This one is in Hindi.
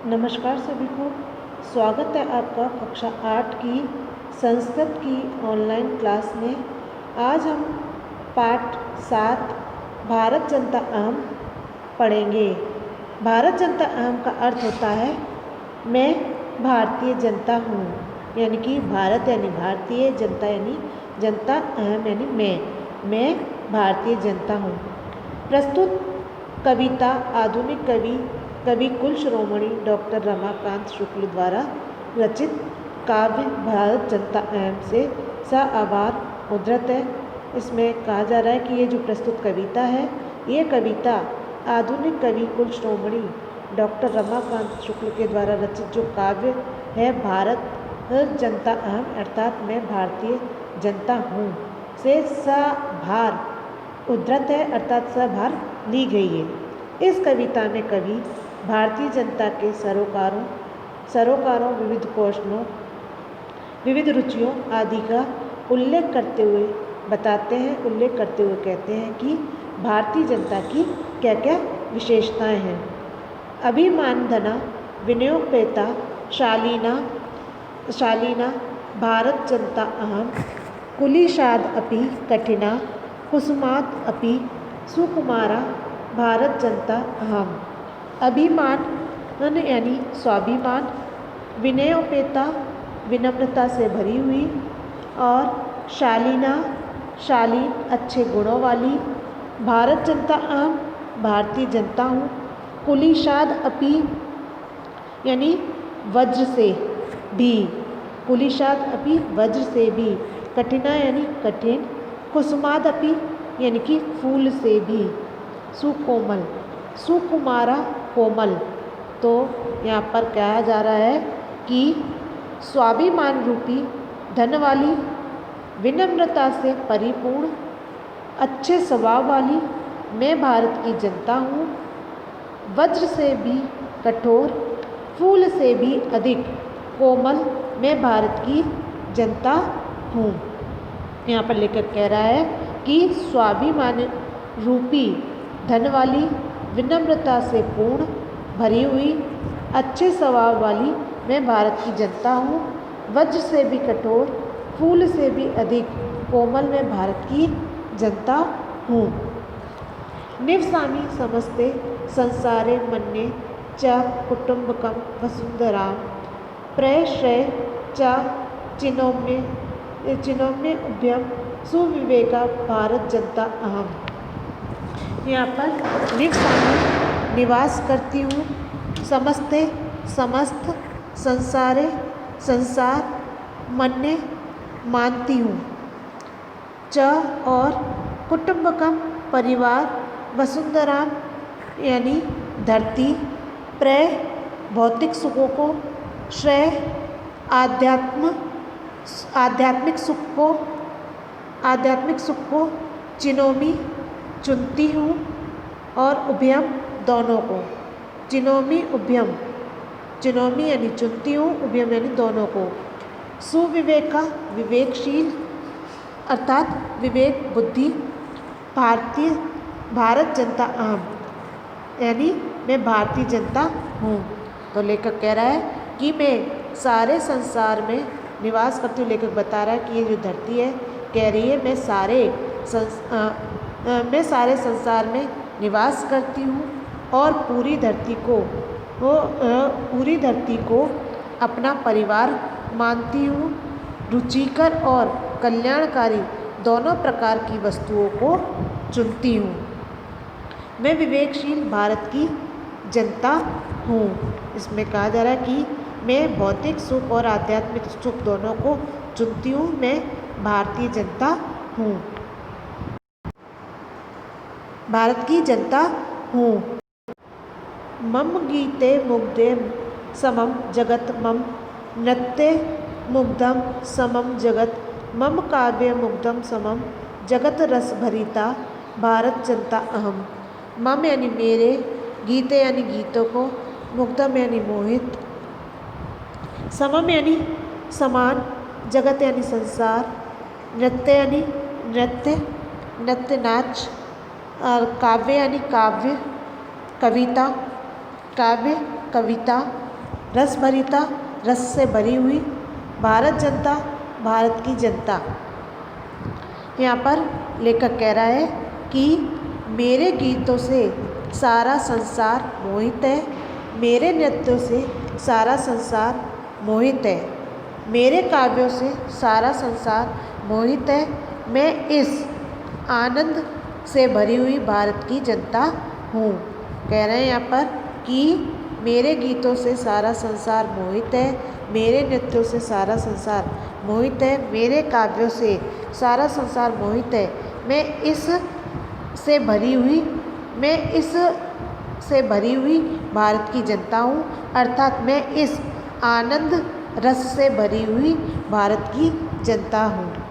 नमस्कार सभी को। स्वागत है आपका कक्षा 8 की संस्कृत की ऑनलाइन क्लास में। आज हम पाठ 7 भारत जनता अहम पढ़ेंगे। भारत जनता अहम का अर्थ होता है मैं भारतीय जनता हूँ, यानी कि भारत यानी भारतीय, जनता यानी जनता, अहम यानी मैं भारतीय जनता हूँ। प्रस्तुत कविता आधुनिक कवि कुल श्रोमणी डॉक्टर रमाकांत शुक्ल द्वारा रचित काव्य भारत जनता अहम से आभार उद्धृत है। इसमें कहा जा रहा है कि ये जो प्रस्तुत कविता है, ये कविता आधुनिक कवि कुल श्रोमणी डॉक्टर रमाकांत शुक्ल के द्वारा रचित जो काव्य है भारत जनता अहम अर्थात मैं भारतीय जनता हूँ से भार उद्धृत है, अर्थात सभार ली गई है। इस कविता में कवि भारतीय जनता के सरोकारों विविध कौशलों, विविध रुचियों आदि का उल्लेख करते हुए कहते हैं कि भारतीय जनता की क्या क्या विशेषताएं हैं। अभिमान धना विनयोपेता शालीना भारत जनता अहम कुलीशाद अपि कठिना कुसुमात अपि सुकुमारा भारत जनता अहम। अभिमान यानी स्वाभिमान, विनयोपेता विनम्रता से भरी हुई, और शालीन अच्छे गुणों वाली, भारत जनता अहम भारतीय जनता हूँ, कुलीशाद अपि यानी वज्र से भी, कुलीशाद अपि वज्र से भी, कठिना यानी कठिन, कुसुमाद अपि यानी कि फूल से भी, सुकोमल सुकुमारा कोमल। तो यहाँ पर कहा जा रहा है कि स्वाभिमान रूपी धन वाली, विनम्रता से परिपूर्ण, अच्छे स्वभाव वाली मैं भारत की जनता हूँ, वज्र से भी कठोर, फूल से भी अधिक कोमल मैं भारत की जनता हूँ। यहाँ पर लेखक कह रहा है कि स्वाभिमान रूपी धन वाली, विनम्रता से पूर्ण भरी हुई, अच्छे स्वभाव वाली मैं भारत की जनता हूँ, वज्र से भी कठोर, फूल से भी अधिक कोमल मैं भारत की जनता हूँ। निवसामि समस्ते संसारे मन्ये च कुटुम्बकम वसुंधराम प्रयश्रय च चिनोम्य उभयम सुविवेका भारत जनता अहम। यहाँ पर निवसामि निवास करती हूँ, समस्ते समस्त, संसारे संसार, मन्ये मानती हूँ, च और कुटुम्बकम परिवार, वसुंधराम यानी धरती, प्रय भौतिक सुखों को, श्रेय आध्यात्मिक सुख को, चिनोमी चुनती हूँ, और उभयम दोनों को, चिनोमी यानी चुनती हूँ, उभयम यानी दोनों को, सुविवेका विवेकशील अर्थात विवेक बुद्धि, भारत जनता अहम यानी मैं भारतीय जनता हूँ। तो लेखक कह रहा है कि मैं सारे संसार में निवास करती हूँ। लेखक बता रहा है कि ये जो धरती है, कह रही है मैं सारे संसार में निवास करती हूँ, और पूरी धरती को अपना परिवार मानती हूँ, रुचिकर और कल्याणकारी दोनों प्रकार की वस्तुओं को चुनती हूँ, मैं विवेकशील भारत की जनता हूँ। इसमें कहा जा रहा है कि मैं भौतिक सुख और आध्यात्मिक सुख दोनों को चुनती हूँ, मैं भारतीय जनता हूँ, भारत की जनता हूँ। मम गीते मुग्धे समम जगत, मम नृत्ये मुग्धम समम जगत, मम काव्य मुग्धम समम जगत रस भरिता भारत जनता अहम। मम यानी मेरे, गीते यानी गीतों को, मुग्धम यानी मोहित, समम यानी समान, जगत यानी संसार, नृत्य यानी नृत्य नाच, काव्य यानी काव्य, कविता रस भरिता, रस से भरी हुई, भारत जनता, भारत की जनता। यहाँ पर लेखक कह रहा है कि मेरे गीतों से सारा संसार मोहित है, मेरे नृत्यों से सारा संसार मोहित है, मेरे काव्यों से सारा संसार मोहित है। मैं इस आनंद से भरी हुई भारत की जनता हूँ। कह रहे हैं यहाँ पर कि मेरे गीतों से सारा संसार मोहित है, मेरे नृत्यों से सारा संसार मोहित है, मेरे काव्यों से सारा संसार मोहित है। मैं इस से भरी हुई भारत की जनता हूँ, अर्थात मैं इस आनंद रस से भरी हुई भारत की जनता हूँ।